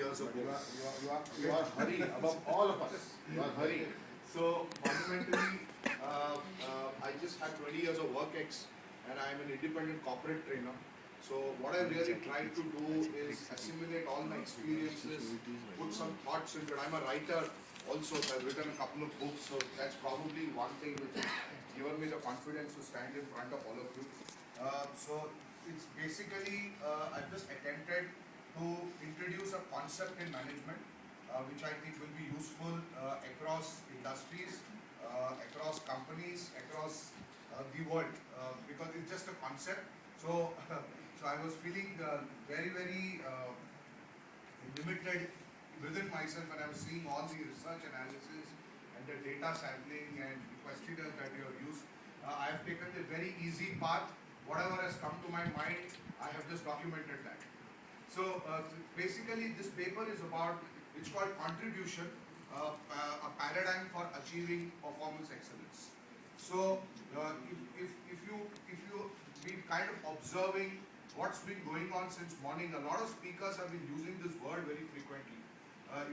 years ago. You are Hari above all of us. You are Hari. So fundamentally, I just had 20 years of work ex, and I'm an independent corporate trainer. So what I really try to do is assimilate all my experiences, put some thoughts into it. I'm a writer also, so I've written a couple of books, so that's probably one thing which has given me the confidence to stand in front of all of you. So it's basically, I've just attempted to introduce a concept in management, which I think will be useful across industries, across companies, across the world, because it's just a concept. So, so I was feeling very, very limited within myself when I was seeing all the research analysis and the data sampling and the questionnaires that you have used. I have taken the very easy path. Whatever has come to my mind, I have just documented that. So basically this paper is about, it's called Contribution, a paradigm for achieving performance excellence. So if you be kind of observing what's been going on since morning, a lot of speakers have been using this word very frequently.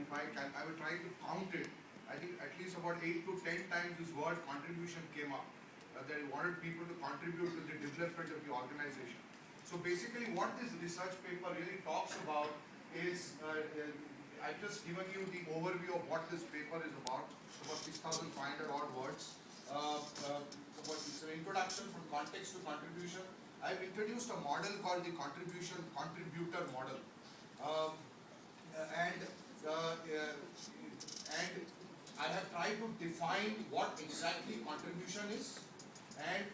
If I will try to count it. I think at least about 8 to 10 times this word contribution came up. They wanted people to contribute to the development of the organization. So basically what this research paper really talks about is, I've just given you the overview of what this paper is about. It's about 6,500 odd words. It's an introduction from context to contribution. I've introduced a model called the contributor model. And I have tried to define what exactly contribution is and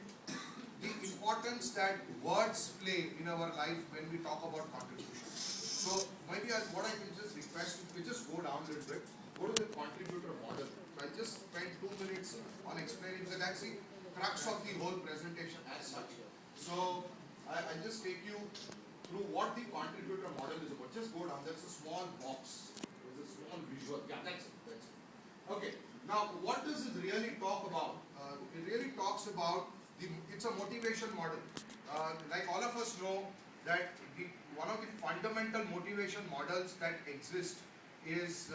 the importance that words play in our life when we talk about contribution. So maybe what I can just request, if we just go down a little bit, go to the contributor model. So I just spent 2 minutes on explaining that. That's the crux of the whole presentation as such. So I just take you through what the contributor model is about. Just go down. That's a small box. There's a small visual. Yeah, that's it. That's it. Okay. Now, what does it really talk about? It really talks about it's a motivation model. Like all of us know that one of the fundamental motivation models that exist is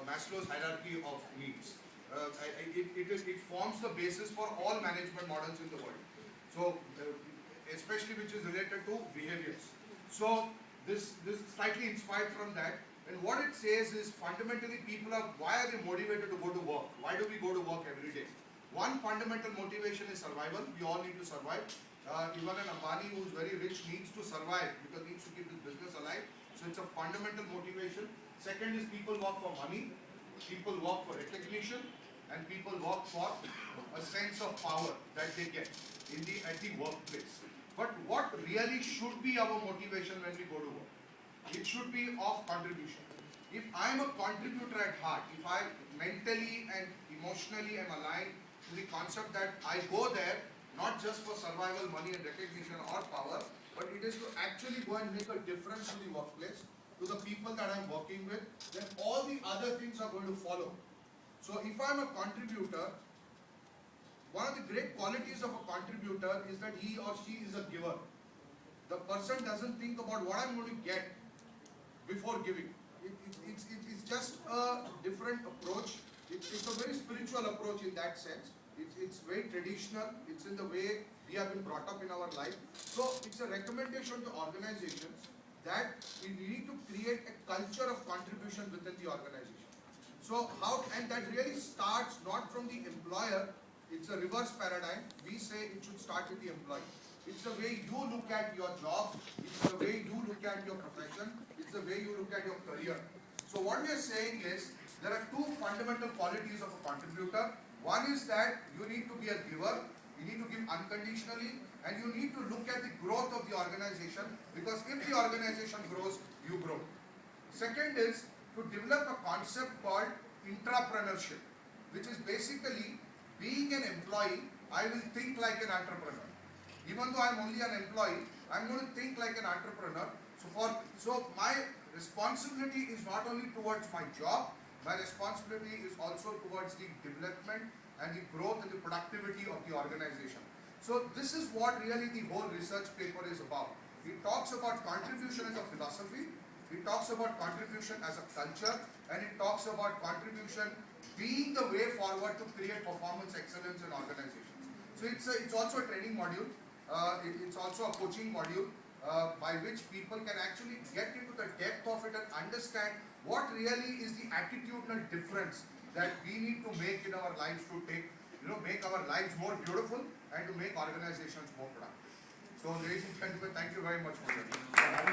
Maslow's hierarchy of needs. It forms the basis for all management models in the world. So, especially which is related to behaviors. So, this is slightly inspired from that. And what it says is fundamentally why are they motivated to go to work? Why do we go to work every day? One fundamental motivation is survival. We all need to survive. Even an Ambani who is very rich needs to survive because he needs to keep his business alive. So it's a fundamental motivation. Second is people work for money, people work for recognition, and people work for a sense of power that they get at the workplace. But what really should be our motivation when we go to work? It should be of contribution. If I am a contributor at heart, if I mentally and emotionally am aligned to the concept that I go there not just for survival, money and recognition or power, but it is to actually go and make a difference to the workplace, to the people that I am working with, then all the other things are going to follow. So if I am a contributor, one of the great qualities of a contributor is that he or she is a giver. The person doesn't think about what I'm going to get before giving. It's just a different approach. It's a very spiritual approach in that sense. It's very traditional. It's in the way we have been brought up in our life. So it's a recommendation to organizations that we need to create a culture of contribution within the organization. So and that really starts not from the employer. It's a reverse paradigm. We say it should start with the employee. It's the way you look at your job. It's the way you look at your profession. It's the way you look at your career. So what we are saying is there are two fundamental qualities of a contributor. One is that you need to be a giver. You need to give unconditionally, and you need to look at the growth of the organization, because if the organization grows, you grow. Second is to develop a concept called intrapreneurship, which is basically being an employee, I will think like an entrepreneur. Even though I'm only an employee, I'm going to think like an entrepreneur. So my responsibility is not only towards my job, my responsibility is also towards the development and the growth and the productivity of the organization. So this is what really the whole research paper is about. It talks about contribution as a philosophy. It talks about contribution as a culture, and it talks about contribution being the way forward to create performance excellence in organizations. So it's also a training module. It's also a coaching module by which people can actually get into the depth of it and understand what really is the attitudinal difference that we need to make in our lives to make our lives more beautiful and to make organizations more productive. So ladies and gentlemen, thank you very much for your time.